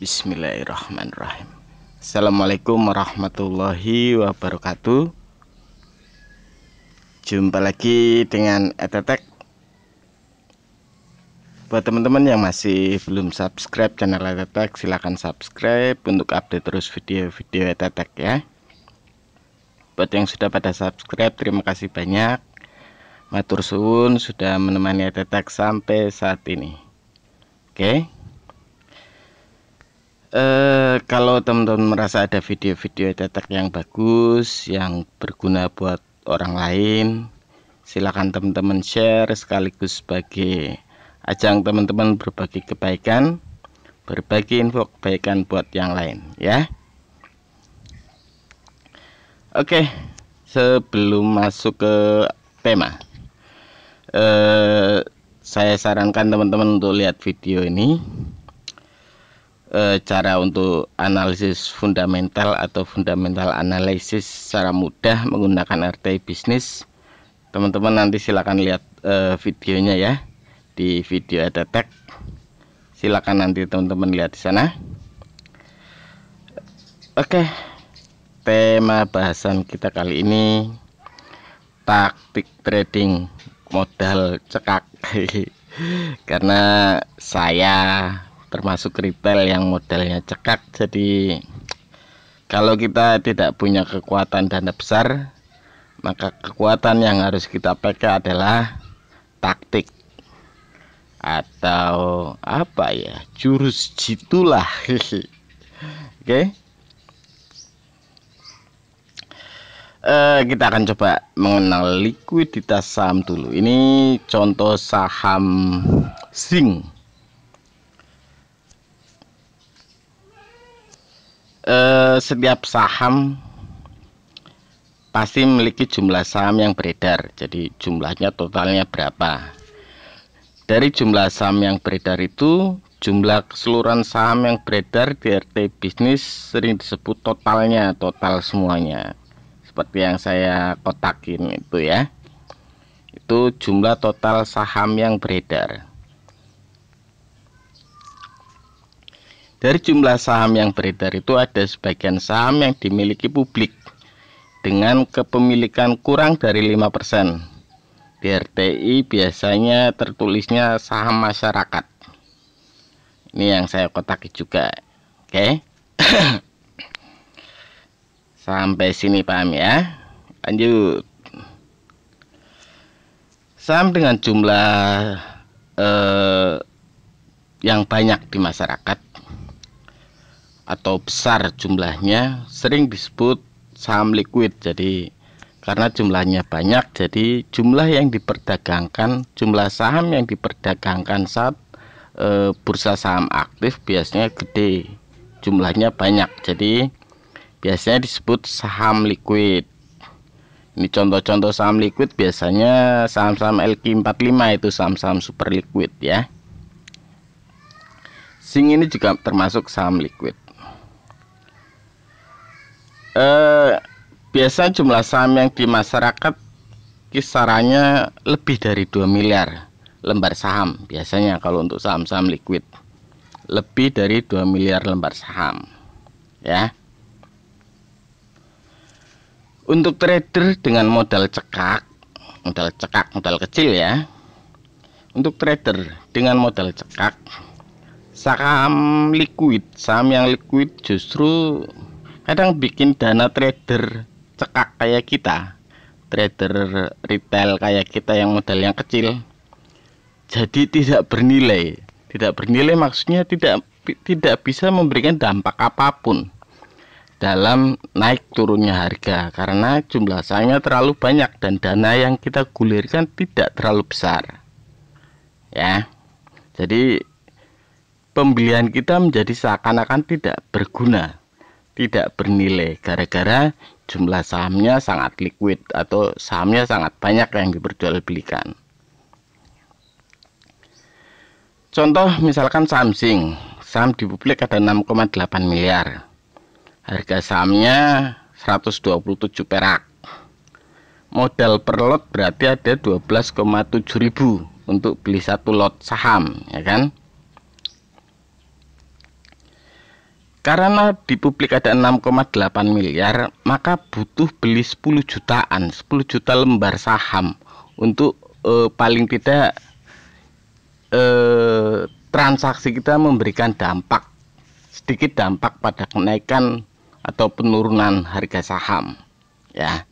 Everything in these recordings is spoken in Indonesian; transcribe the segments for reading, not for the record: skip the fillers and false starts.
Bismillahirrahmanirrahim. Assalamualaikum warahmatullahi wabarakatuh. Jumpa lagi dengan Etetek. Buat teman-teman yang masih belum subscribe channel Etetek, silahkan subscribe untuk update terus video-video Etetek ya. Buat yang sudah pada subscribe, terima kasih banyak. Matur suwun sudah menemani Etetek sampai saat ini. Oke. Kalau teman-teman merasa ada video-video Etetek yang bagus, yang berguna buat orang lain, silakan teman-teman share sekaligus sebagai ajang teman-teman berbagi kebaikan, berbagi info kebaikan buat yang lain ya. Oke, sebelum masuk ke tema, saya sarankan teman-teman untuk lihat video ini. Cara untuk analisis fundamental atau fundamental analisis secara mudah menggunakan RTI bisnis. Teman-teman nanti silakan lihat videonya ya di video Etetek. Silakan nanti teman-teman lihat di sana. Oke, tema bahasan kita kali ini taktik trading modal cekak. Karena saya termasuk retail yang modalnya cekak, jadi kalau kita tidak punya kekuatan dana besar, maka kekuatan yang harus kita pakai adalah taktik atau apa ya, jurus jitulah. Oke. Kita akan coba mengenal likuiditas saham dulu. Ini contoh saham zinc. Setiap saham pasti memiliki jumlah saham yang beredar. Jadi jumlahnya totalnya berapa. Dari jumlah saham yang beredar itu, jumlah keseluruhan saham yang beredar di RTI bisnis sering disebut totalnya, total semuanya. Seperti yang saya kotakin itu ya. Itu jumlah total saham yang beredar. Dari jumlah saham yang beredar itu ada sebagian saham yang dimiliki publik dengan kepemilikan kurang dari 5%. Di RTI biasanya tertulisnya saham masyarakat. Ini yang saya kotaki juga. Oke. Sampai sini paham ya? Lanjut. Saham dengan jumlah yang banyak di masyarakat atau besar jumlahnya sering disebut saham liquid. Jadi karena jumlahnya banyak, jadi jumlah yang diperdagangkan, jumlah saham yang diperdagangkan saat bursa saham aktif biasanya gede, jumlahnya banyak, jadi biasanya disebut saham liquid. Ini contoh-contoh saham liquid biasanya saham-saham LQ45, itu saham-saham super liquid ya. Zinc ini juga termasuk saham liquid. Biasa jumlah saham yang di masyarakat kisarannya lebih dari 2 miliar lembar saham. Biasanya kalau untuk saham-saham liquid lebih dari 2 miliar lembar saham ya. Untuk trader dengan modal cekak, modal kecil ya. Untuk trader dengan modal cekak, saham yang liquid justru kadang bikin dana trader cekak kayak kita, trader retail kayak kita yang modalnya kecil, jadi tidak bernilai. Tidak bernilai maksudnya tidak bisa memberikan dampak apapun dalam naik turunnya harga, karena jumlah sahamnya terlalu banyak dan dana yang kita gulirkan tidak terlalu besar ya. Jadi pembelian kita menjadi seakan-akan tidak berguna, tidak bernilai, gara-gara jumlah sahamnya sangat liquid atau sahamnya sangat banyak yang diperjualbelikan. Contoh misalkan saham zinc, saham di publik ada 6,8 miliar, harga sahamnya 127 perak, modal per lot berarti ada 12,7 ribu untuk beli satu lot saham ya kan. Karena di publik ada 6,8 miliar, maka butuh beli 10 jutaan, 10 juta lembar saham untuk paling tidak transaksi kita memberikan dampak, sedikit dampak pada kenaikan atau penurunan harga saham. Ya,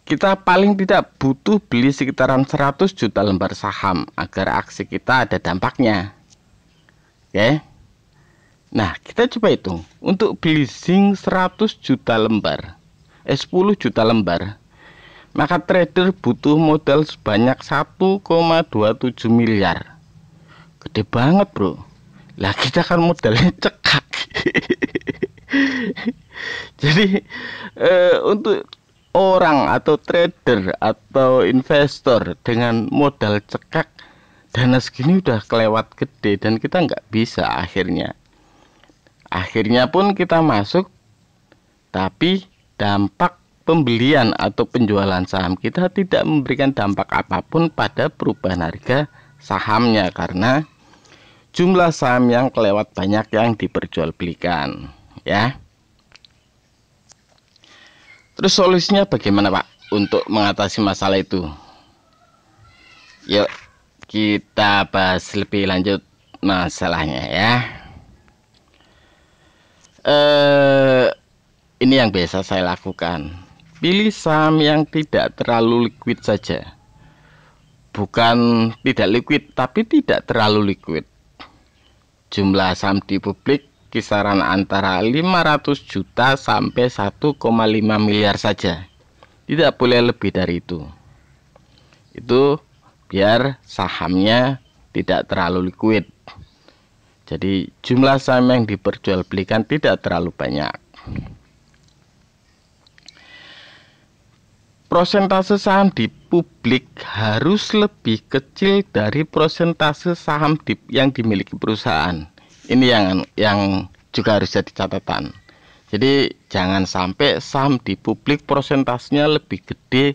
kita paling tidak butuh beli sekitaran 100 juta lembar saham agar aksi kita ada dampaknya. Oke. Nah, kita coba hitung. Untuk beli zinc 100 juta lembar, 10 juta lembar, maka trader butuh modal sebanyak 1,27 miliar. Gede banget, bro. Lah, kita kan modalnya cekak. Jadi, untuk orang atau trader atau investor dengan modal cekak, dana segini udah kelewat gede dan kita nggak bisa akhirnya pun kita masuk, tapi dampak pembelian atau penjualan saham kita tidak memberikan dampak apapun pada perubahan harga sahamnya, karena jumlah saham yang kelewat banyak yang diperjualbelikan. Ya, terus solusinya bagaimana, Pak, untuk mengatasi masalah itu? Yuk kita bahas lebih lanjut masalahnya ya. Ini yang biasa saya lakukan. Pilih saham yang tidak terlalu liquid saja. Bukan tidak liquid, tapi tidak terlalu liquid. Jumlah saham di publik kisaran antara 500 juta sampai 1,5 miliar saja. Tidak boleh lebih dari itu. Itu biar sahamnya tidak terlalu liquid. Jadi jumlah saham yang diperjualbelikan tidak terlalu banyak. Prosentase saham di publik harus lebih kecil dari prosentase saham yang dimiliki perusahaan. Ini yang juga harus jadi catatan. Jadi jangan sampai saham di publik prosentasenya lebih gede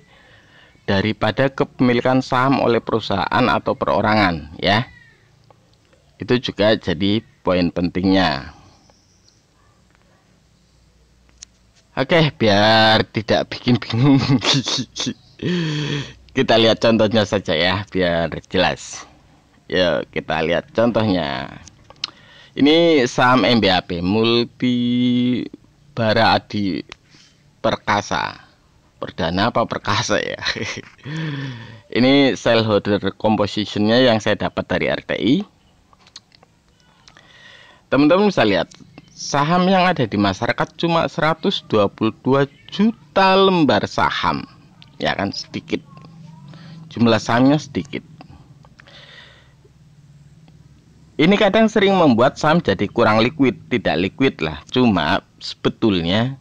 daripada kepemilikan saham oleh perusahaan atau perorangan, ya. Itu juga jadi poin pentingnya. Oke, biar tidak bikin bingung, kita lihat contohnya saja ya, biar jelas. Yuk kita lihat contohnya. Ini saham MBAP, Multi Bara Adi Perkasa. Perdana apa Perkasa ya. Ini shareholder compositionnya yang saya dapat dari RTI. Teman-teman bisa lihat, saham yang ada di masyarakat cuma 122 juta lembar saham. Ya kan, sedikit. Jumlah sahamnya sedikit. Ini kadang sering membuat saham jadi kurang liquid, tidak liquid lah. Cuma sebetulnya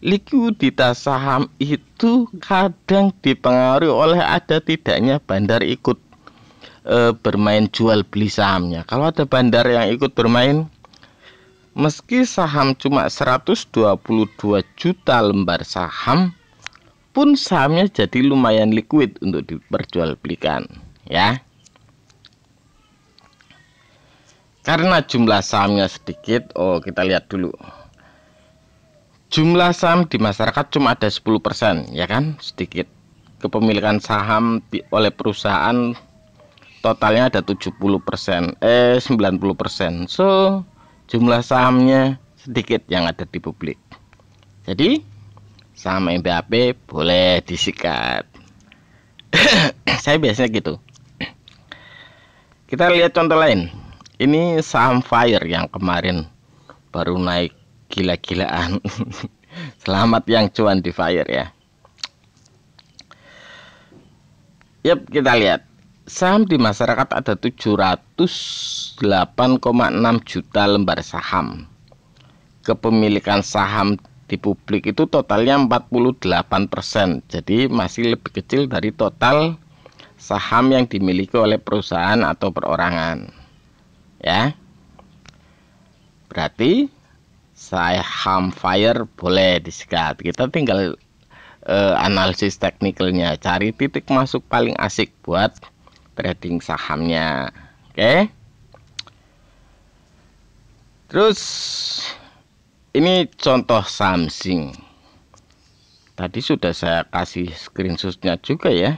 likuiditas saham itu kadang dipengaruhi oleh ada tidaknya bandar ikut bermain jual beli sahamnya. Kalau ada bandar yang ikut bermain, meski saham cuma 122 juta lembar saham, pun sahamnya jadi lumayan liquid untuk diperjualbelikan, ya. Karena jumlah sahamnya sedikit, kita lihat dulu. Jumlah saham di masyarakat cuma ada 10%, ya kan? Sedikit. Kepemilikan saham oleh perusahaan totalnya ada 90%. So, jumlah sahamnya sedikit yang ada di publik. Jadi, saham MBAP boleh disikat. Saya biasanya gitu. Kita lihat contoh lain. Ini saham Fire yang kemarin baru naik gila-gilaan. Selamat yang cuan di Fire ya. Yap, kita lihat. Saham di masyarakat ada 708,6 juta lembar saham. Kepemilikan saham di publik itu totalnya 48%. Jadi masih lebih kecil dari total saham yang dimiliki oleh perusahaan atau perorangan. Ya. Berarti saham Fire boleh disikat. Kita tinggal analisis teknikalnya, cari titik masuk paling asik buat trading sahamnya. Oke. Terus Ini contoh Samsung. Tadi sudah saya kasih screenshotnya juga ya.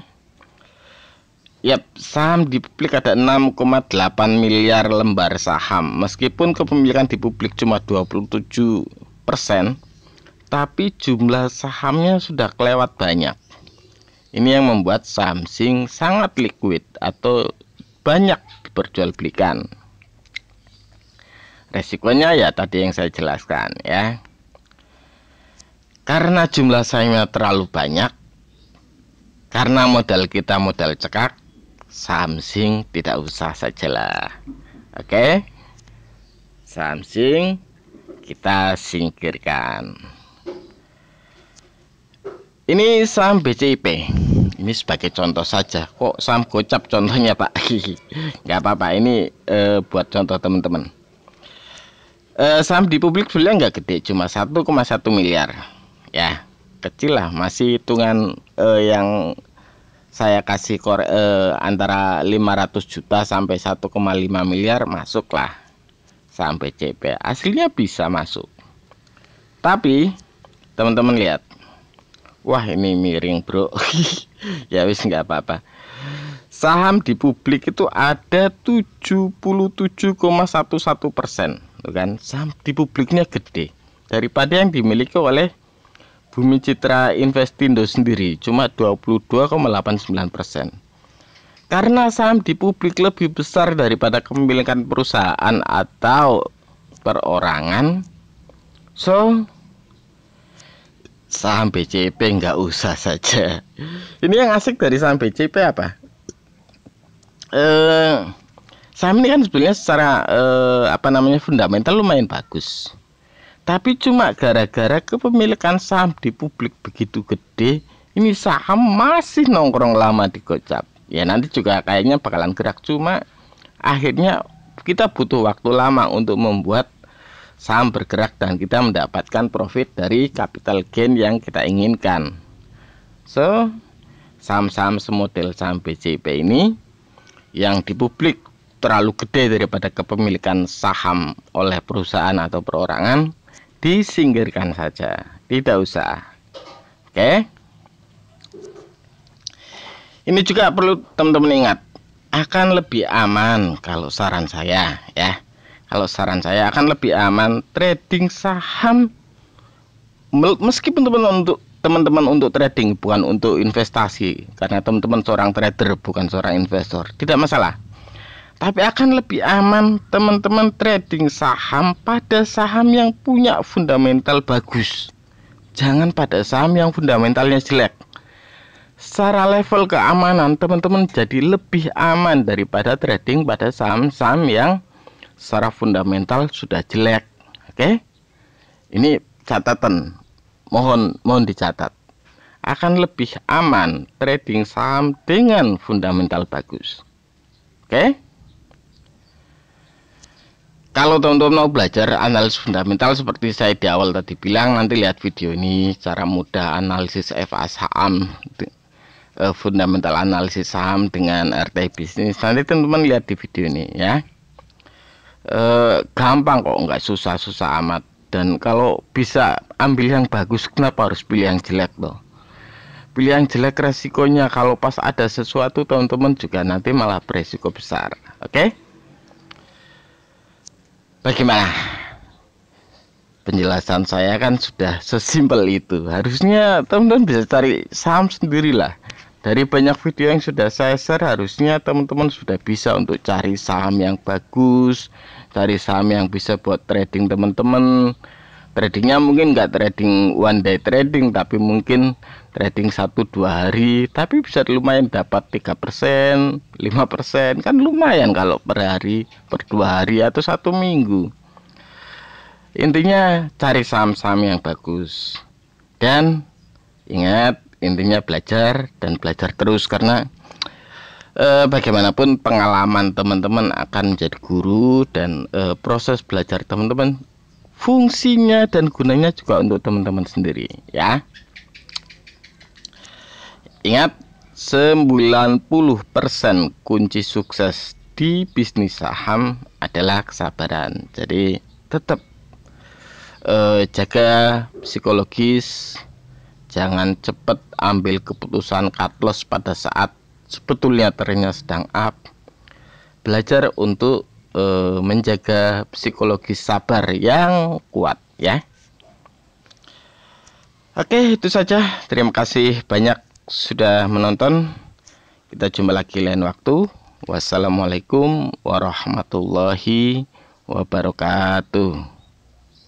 Yap, saham di publik ada 6,8 miliar lembar saham. Meskipun kepemilikan di publik cuma 27%, tapi jumlah sahamnya sudah kelewat banyak. Ini yang membuat Samsung sangat liquid atau banyak diperjualbelikan. Resikonya ya tadi yang saya jelaskan ya. Karena jumlah sahamnya terlalu banyak, karena modal kita modal cekak, Samsung tidak usah sajalah. Oke, Samsung kita singkirkan. Ini saham BCIP. Ini sebagai contoh saja. Kok saham gocap contohnya Pak? Nggak apa-apa. Ini buat contoh teman-teman. Saham di publik sebenarnya nggak gede, cuma 1,1 miliar ya, kecil lah, masih hitungan yang saya kasih antara 500 juta sampai 1,5 miliar masuklah saham BCIP, aslinya bisa masuk. Tapi teman-teman lihat, wah ini miring bro. Ya wis nggak apa-apa. Saham di publik itu ada 77,11%. Kan saham di publiknya gede daripada yang dimiliki oleh Bumi Citra Investindo sendiri, cuma 22,89%. Karena saham di publik lebih besar daripada kepemilikan perusahaan atau perorangan, so saham BCIP nggak usah saja. Ini yang asik dari saham BCIP apa? Saham ini kan sebenarnya secara fundamental lumayan bagus. Tapi cuma gara-gara kepemilikan saham di publik begitu gede, ini saham masih nongkrong lama di gocap. Ya nanti juga kayaknya bakalan gerak, cuma akhirnya kita butuh waktu lama untuk membuat saham bergerak dan kita mendapatkan profit dari capital gain yang kita inginkan. So, saham-saham semodel saham BCIP ini yang di publik terlalu gede daripada kepemilikan saham oleh perusahaan atau perorangan, disingkirkan saja, tidak usah. Oke. Ini juga perlu teman-teman ingat, akan lebih aman kalau saran saya ya. Kalau saran saya akan lebih aman trading saham, meskipun teman-teman untuk trading, bukan untuk investasi, karena teman-teman seorang trader bukan seorang investor, tidak masalah. Tapi akan lebih aman teman-teman trading saham pada saham yang punya fundamental bagus. Jangan pada saham yang fundamentalnya jelek. Secara level keamanan teman-teman jadi lebih aman daripada trading pada saham-saham yang secara fundamental sudah jelek. Oke? Ini catatan. Mohon dicatat. Akan lebih aman trading saham dengan fundamental bagus. Oke? Kalau teman-teman mau belajar analisis fundamental seperti saya di awal tadi bilang, nanti lihat video ini cara mudah analisis FA saham, fundamental analisis saham dengan RT bisnis. Nanti teman-teman lihat di video ini ya. Gampang kok, nggak susah-susah amat. Dan kalau bisa ambil yang bagus, kenapa harus pilih yang jelek loh? Pilih yang jelek resikonya kalau pas ada sesuatu teman-teman juga nanti malah beresiko besar. Oke? Bagaimana? Penjelasan saya kan sudah sesimpel itu. Harusnya teman-teman bisa cari saham sendirilah. Dari banyak video yang sudah saya share, harusnya teman-teman sudah bisa untuk cari saham yang bagus, cari saham yang bisa buat trading teman-teman. Tradingnya mungkin nggak trading one day trading, tapi mungkin trading 1-2 hari, tapi bisa lumayan dapat 3%, 5%, kan lumayan kalau per hari, per 2 hari atau 1 minggu. Intinya cari saham-saham yang bagus. Dan ingat, intinya belajar dan belajar terus, karena bagaimanapun pengalaman teman-teman akan menjadi guru, dan proses belajar teman-teman fungsinya dan gunanya juga untuk teman-teman sendiri ya. Ingat, 90% kunci sukses di bisnis saham adalah kesabaran. Jadi tetap jaga psikologis, jangan cepat ambil keputusan cut loss pada saat sebetulnya trennya sedang up. Belajar untuk menjaga psikologis sabar yang kuat ya. Oke, itu saja. Terima kasih banyak sudah menonton. Kita jumpa lagi lain waktu. Wassalamualaikum warahmatullahi wabarakatuh.